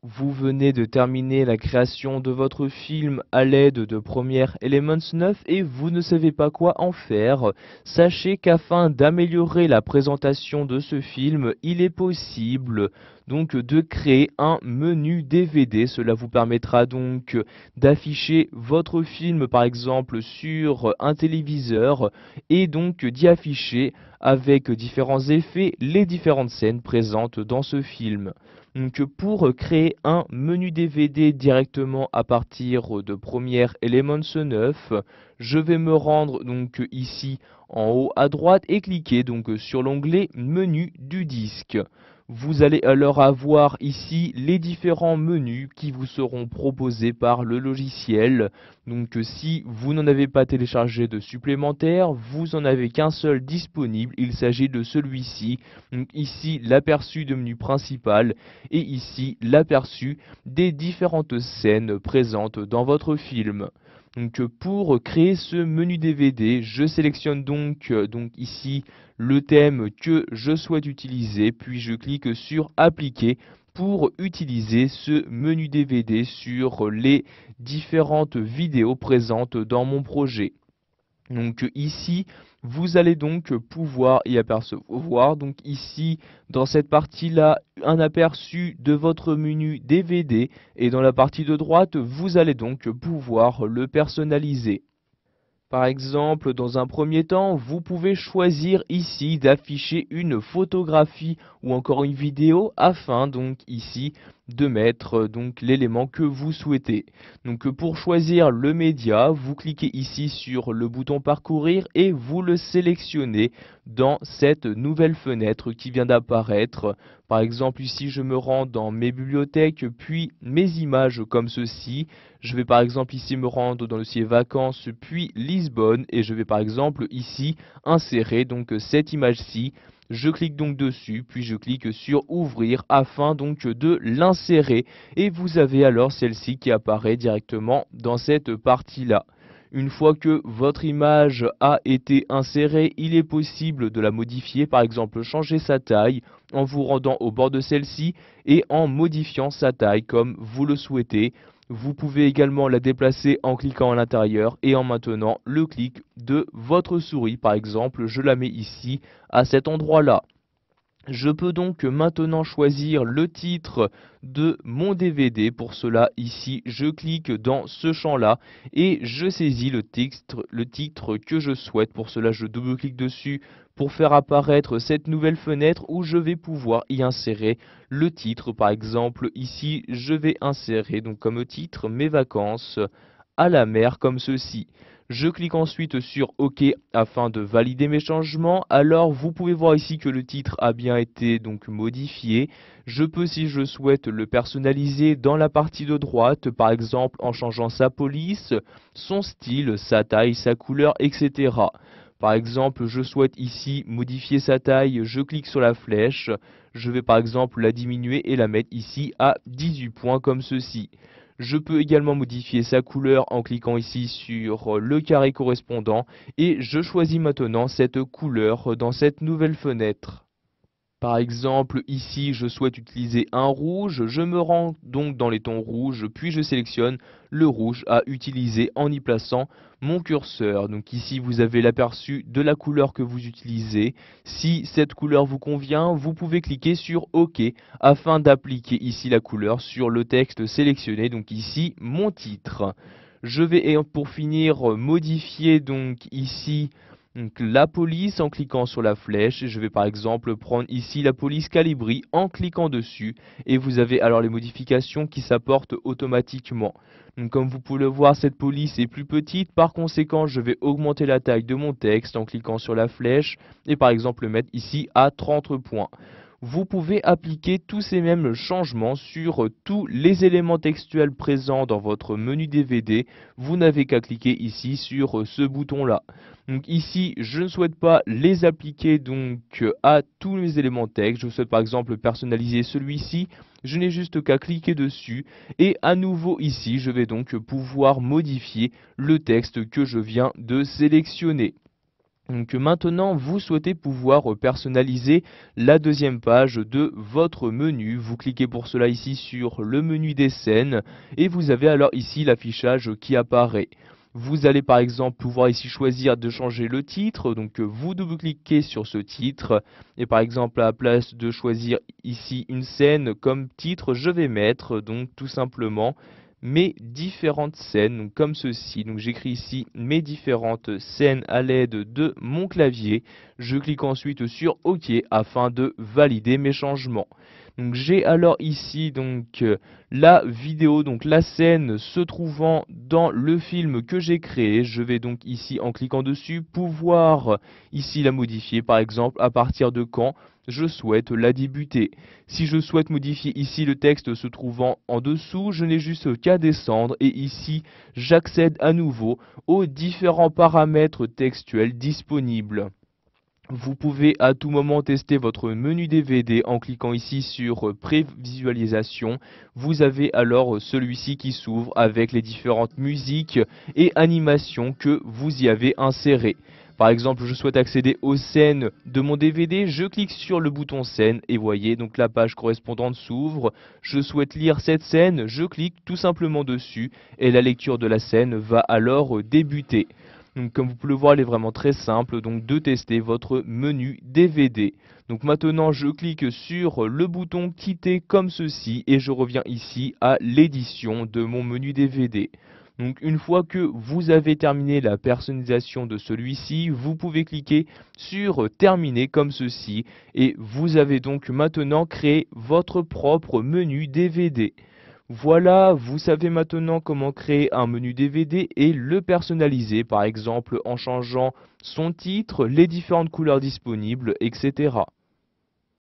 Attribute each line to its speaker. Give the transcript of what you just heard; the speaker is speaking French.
Speaker 1: Vous venez de terminer la création de votre film à l'aide de Premiere Elements 9 et vous ne savez pas quoi en faire. Sachez qu'afin d'améliorer la présentation de ce film, il est possible donc de créer un menu DVD. Cela vous permettra donc d'afficher votre film par exemple sur un téléviseur et donc d'y afficher avec différents effets les différentes scènes présentes dans ce film. Donc pour créer un menu DVD directement à partir de Premiere Elements 9, je vais me rendre donc ici en haut à droite et cliquer donc sur l'onglet menu du disque. Vous allez alors avoir ici les différents menus qui vous seront proposés par le logiciel. Donc si vous n'en avez pas téléchargé de supplémentaire, vous en avez qu'un seul disponible, il s'agit de celui-ci. Donc ici l'aperçu de menu principal et ici l'aperçu des différentes scènes présentes dans votre film. Donc pour créer ce menu DVD, je sélectionne donc ici le thème que je souhaite utiliser, puis je clique sur appliquer pour utiliser ce menu DVD sur les différentes vidéos présentes dans mon projet. Donc ici, vous allez donc pouvoir y apercevoir, donc ici, dans cette partie-là, un aperçu de votre menu DVD et dans la partie de droite, vous allez donc pouvoir le personnaliser. Par exemple, dans un premier temps, vous pouvez choisir ici d'afficher une photographie ou encore une vidéo afin donc ici de mettre donc l'élément que vous souhaitez. Donc pour choisir le média, vous cliquez ici sur le bouton parcourir et vous le sélectionnez dans cette nouvelle fenêtre qui vient d'apparaître. Par exemple ici je me rends dans mes bibliothèques puis mes images comme ceci. Je vais par exemple ici me rendre dans le dossier vacances puis Lisbonne et je vais par exemple ici insérer donc cette image-ci. Je clique donc dessus, puis je clique sur ouvrir afin donc de l'insérer et vous avez alors celle-ci qui apparaît directement dans cette partie-là. Une fois que votre image a été insérée, il est possible de la modifier, par exemple changer sa taille en vous rendant au bord de celle-ci et en modifiant sa taille comme vous le souhaitez. Vous pouvez également la déplacer en cliquant à l'intérieur et en maintenant le clic de votre souris. Par exemple, je la mets ici à cet endroit-là. Je peux donc maintenant choisir le titre de mon DVD. Pour cela, ici, je clique dans ce champ-là et je saisis le titre que je souhaite. Pour cela, je double-clique dessus pour faire apparaître cette nouvelle fenêtre où je vais pouvoir y insérer le titre. Par exemple, ici, je vais insérer donc comme titre mes vacances à la mer comme ceci. Je clique ensuite sur OK afin de valider mes changements. Alors vous pouvez voir ici que le titre a bien été donc modifié. Je peux si je souhaite le personnaliser dans la partie de droite, par exemple en changeant sa police, son style, sa taille, sa couleur, etc. Par exemple, je souhaite ici modifier sa taille, je clique sur la flèche, je vais par exemple la diminuer et la mettre ici à 18 points comme ceci. Je peux également modifier sa couleur en cliquant ici sur le carré correspondant et je choisis maintenant cette couleur dans cette nouvelle fenêtre. Par exemple, ici, je souhaite utiliser un rouge, je me rends donc dans les tons rouges, puis je sélectionne le rouge à utiliser en y plaçant mon curseur. Donc ici, vous avez l'aperçu de la couleur que vous utilisez. Si cette couleur vous convient, vous pouvez cliquer sur OK afin d'appliquer ici la couleur sur le texte sélectionné, donc ici, mon titre. Je vais pour finir modifier donc ici donc, la police en cliquant sur la flèche. Je vais par exemple prendre ici la police Calibri en cliquant dessus et vous avez alors les modifications qui s'apportent automatiquement. Donc, comme vous pouvez le voir, cette police est plus petite, par conséquent je vais augmenter la taille de mon texte en cliquant sur la flèche et par exemple le mettre ici à 30 points. Vous pouvez appliquer tous ces mêmes changements sur tous les éléments textuels présents dans votre menu DVD. Vous n'avez qu'à cliquer ici sur ce bouton-là. Donc ici, je ne souhaite pas les appliquer donc à tous les éléments texte. Je souhaite par exemple personnaliser celui-ci. Je n'ai juste qu'à cliquer dessus et à nouveau ici, je vais donc pouvoir modifier le texte que je viens de sélectionner. Donc maintenant, vous souhaitez pouvoir personnaliser la deuxième page de votre menu. Vous cliquez pour cela ici sur le menu des scènes et vous avez alors ici l'affichage qui apparaît. Vous allez par exemple pouvoir ici choisir de changer le titre, donc vous double-cliquez sur ce titre et par exemple à la place de choisir ici une scène comme titre, je vais mettre donc tout simplement mes différentes scènes, donc comme ceci. Donc j'écris ici mes différentes scènes à l'aide de mon clavier. Je clique ensuite sur OK afin de valider mes changements. Donc j'ai alors ici la vidéo, donc la scène se trouvant dans le film que j'ai créé. Je vais donc ici en cliquant dessus pouvoir ici la modifier, par exemple à partir de quand je souhaite la débuter. Si je souhaite modifier ici le texte se trouvant en dessous, je n'ai juste qu'à descendre et ici j'accède à nouveau aux différents paramètres textuels disponibles. Vous pouvez à tout moment tester votre menu DVD en cliquant ici sur Prévisualisation. Vous avez alors celui-ci qui s'ouvre avec les différentes musiques et animations que vous y avez insérées. Par exemple, je souhaite accéder aux scènes de mon DVD, je clique sur le bouton scène et voyez, donc la page correspondante s'ouvre. Je souhaite lire cette scène, je clique tout simplement dessus et la lecture de la scène va alors débuter. Donc comme vous pouvez le voir, elle est vraiment très simple donc de tester votre menu DVD. Donc maintenant je clique sur le bouton quitter comme ceci et je reviens ici à l'édition de mon menu DVD. Donc une fois que vous avez terminé la personnalisation de celui-ci, vous pouvez cliquer sur terminer comme ceci et vous avez donc maintenant créé votre propre menu DVD. Voilà, vous savez maintenant comment créer un menu DVD et le personnaliser, par exemple en changeant son titre, les différentes couleurs disponibles, etc.